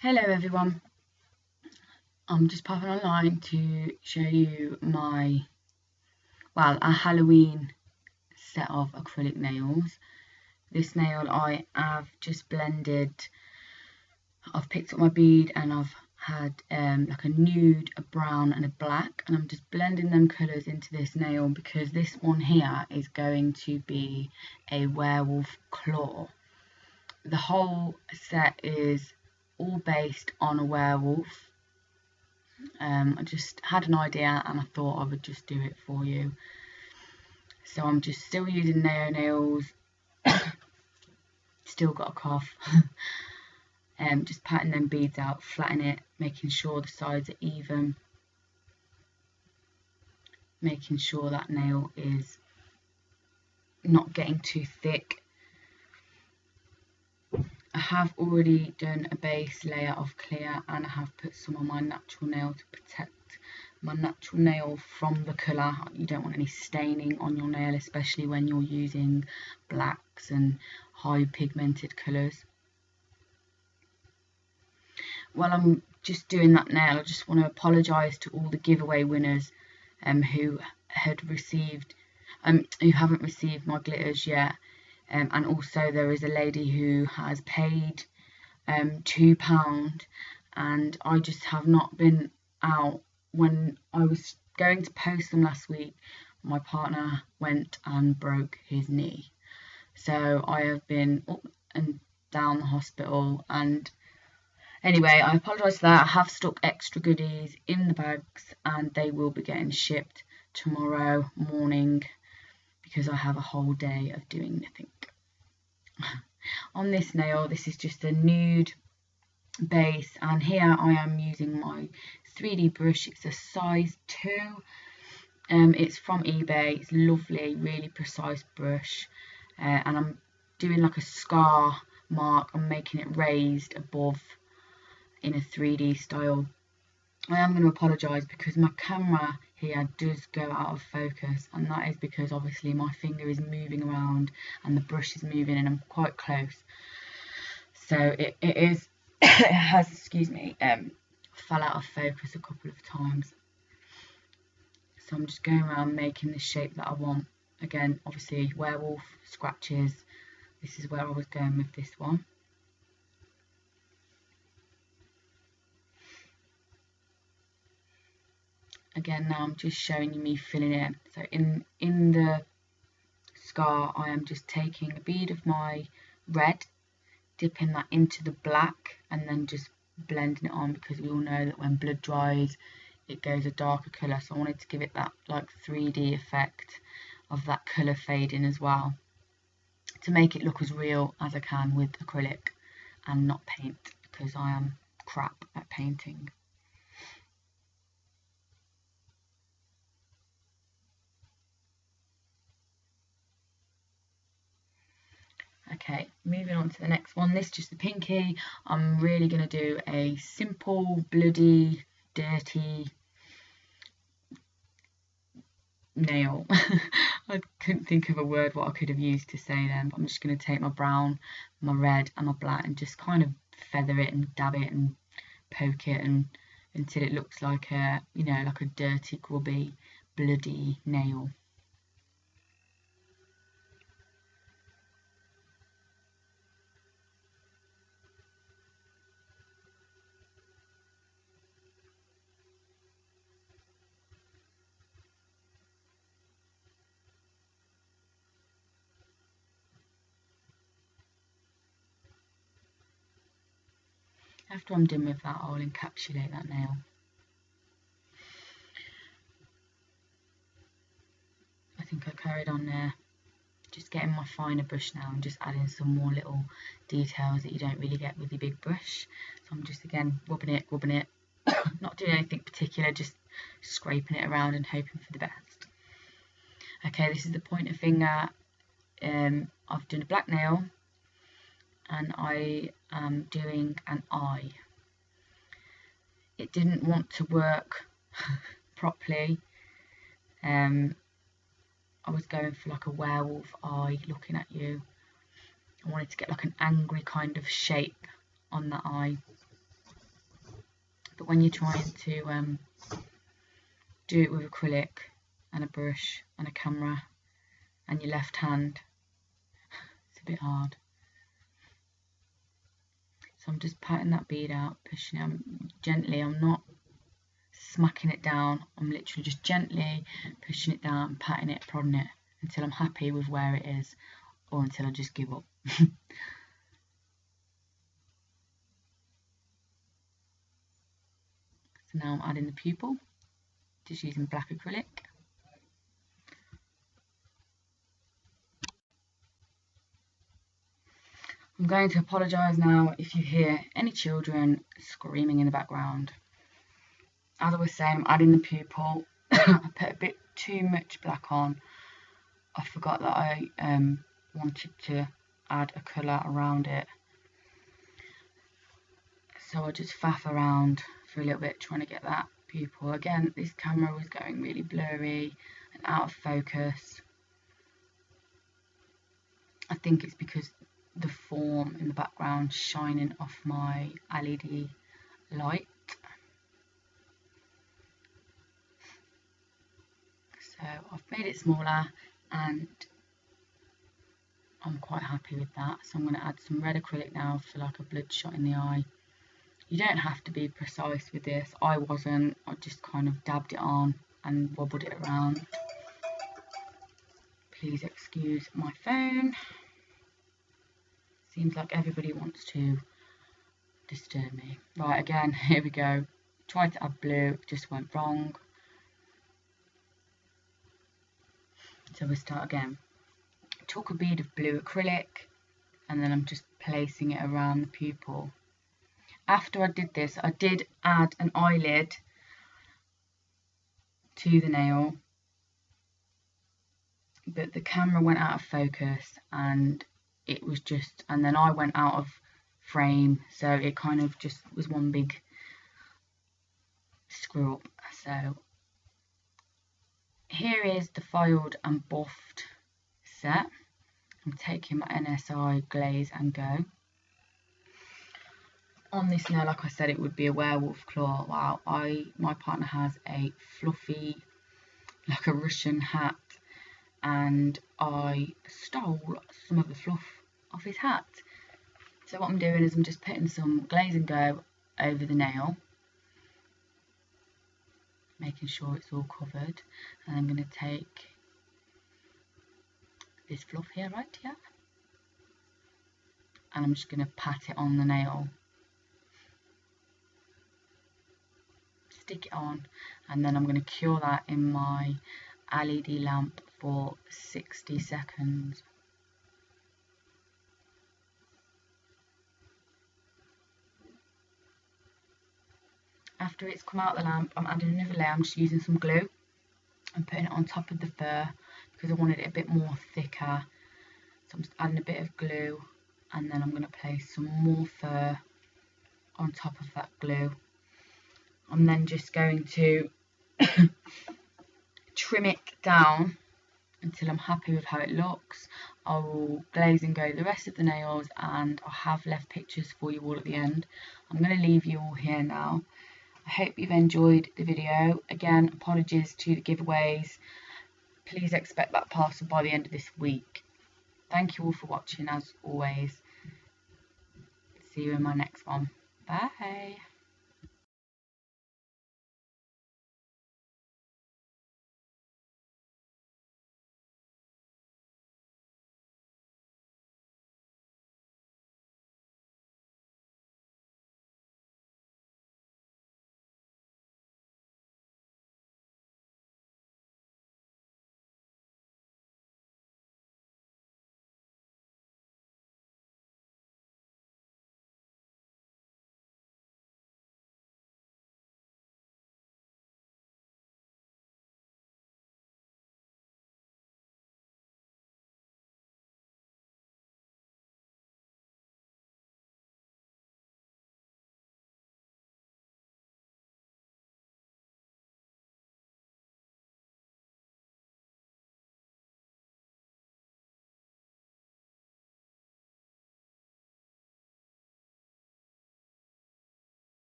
Hello everyone, I'm just popping online to show you a Halloween set of acrylic nails. This nail I have just blended, I've picked up my bead and I've had like a nude, a brown and a black, and I'm just blending them colours into this nail because this one here is going to be a werewolf claw. The whole set is all based on a werewolf. I just had an idea and I thought I would just do it for you. So I'm just still using nails, still got a cough. Just patting them beads out, flattening it, making sure the sides are even, making sure that nail is not getting too thick. I have already done a base layer of clear and I have put some on my natural nail to protect my natural nail from the colour. You don't want any staining on your nail, especially when you're using blacks and high pigmented colours. While I'm just doing that nail, I just want to apologise to all the giveaway winners who haven't received my glitters yet. And also there is a lady who has paid £2 and I just have not been out. When I was going to post them last week, my partner went and broke his knee, so I have been up and down the hospital. And anyway, I apologise for that. I have stuck extra goodies in the bags and they will be getting shipped tomorrow morning because I have a whole day of doing nothing. On this nail, this is just a nude base, and here I am using my 3D brush. It's a size 2. It's from eBay. It's lovely, really precise brush, and I'm doing like a scar mark. I'm making it raised above in a 3D style. I am going to apologise because my camera here does go out of focus, and that is because obviously my finger is moving around and the brush is moving and I'm quite close, so it has, excuse me, fell out of focus a couple of times. So I'm just going around making the shape that I want. Again, obviously werewolf scratches. This is where I was going with this one. Again, now I'm just showing you me filling it. So in the scar, I am just taking a bead of my red, dipping that into the black and then just blending it on, because we all know that when blood dries it goes a darker colour. So I wanted to give it that like 3D effect of that colour fading as well, to make it look as real as I can with acrylic and not paint, because I am crap at painting. Okay, moving on to the next one. This is just the pinky. I'm really going to do a simple, bloody, dirty nail. I couldn't think of a word what I could have used to say then, but I'm just going to take my brown, my red and my black and just kind of feather it and dab it and poke it and until it looks like a, you know, like a dirty, grubby, bloody nail. After I'm done with that, I'll encapsulate that nail. I think I carried on there, just getting my finer brush now and just adding some more little details that you don't really get with your big brush. So I'm just again rubbing it, not doing anything particular, just scraping it around and hoping for the best. Okay, this is the pointer finger. I've done a black nail and I am doing an eye. It didn't want to work properly. I was going for like a werewolf eye looking at you. I wanted to get like an angry kind of shape on that eye. But when you're trying to do it with acrylic and a brush and a camera and your left hand, it's a bit hard. So I'm just patting that bead out, pushing it gently. I'm not smacking it down. I'm literally just gently pushing it down, patting it, prodding it until I'm happy with where it is, or until I just give up. So now I'm adding the pupil, just using black acrylic. I'm going to apologise now if you hear any children screaming in the background. As I was saying, I'm adding the pupil. I put a bit too much black on. I forgot that I wanted to add a colour around it. So I just faff around for a little bit trying to get that pupil. Again, this camera was going really blurry and out of focus. I think it's because the form in the background shining off my LED light. So I've made it smaller and I'm quite happy with that. So I'm going to add some red acrylic now for like a bloodshot in the eye. You don't have to be precise with this. I wasn't. I just kind of dabbed it on and wobbled it around. Please excuse my phone. Seems like everybody wants to disturb me. Right, again, here we go. Tried to add blue, just went wrong. So we'll start again. Took a bead of blue acrylic and then I'm just placing it around the pupil. After I did this, I did add an eyelid to the nail, but the camera went out of focus and it was just, and then I went out of frame, so it kind of just was one big screw up. So here is the filed and buffed set. I'm taking my NSI glaze and go. On this nail, like I said, it would be a werewolf claw. Wow, my partner has a fluffy, like a Russian hat, and I stole some of the fluff off his hat. So what I'm doing is I'm just putting some glaze and go over the nail, making sure it's all covered, and I'm going to take this fluff here, right here, and I'm just going to pat it on the nail, stick it on, and then I'm going to cure that in my LED lamp for 60 seconds. After it's come out the lamp, I'm adding another layer. I'm just using some glue and putting it on top of the fur because I wanted it a bit more thicker. So I'm just adding a bit of glue and then I'm going to place some more fur on top of that glue. I'm then just going to trim it down until I'm happy with how it looks. I will glaze and go the rest of the nails, and I have left pictures for you all at the end. I'm going to leave you all here now. I hope you've enjoyed the video. Again, apologies to the giveaways. Please expect that parcel by the end of this week. Thank you all for watching as always. See you in my next one. Bye.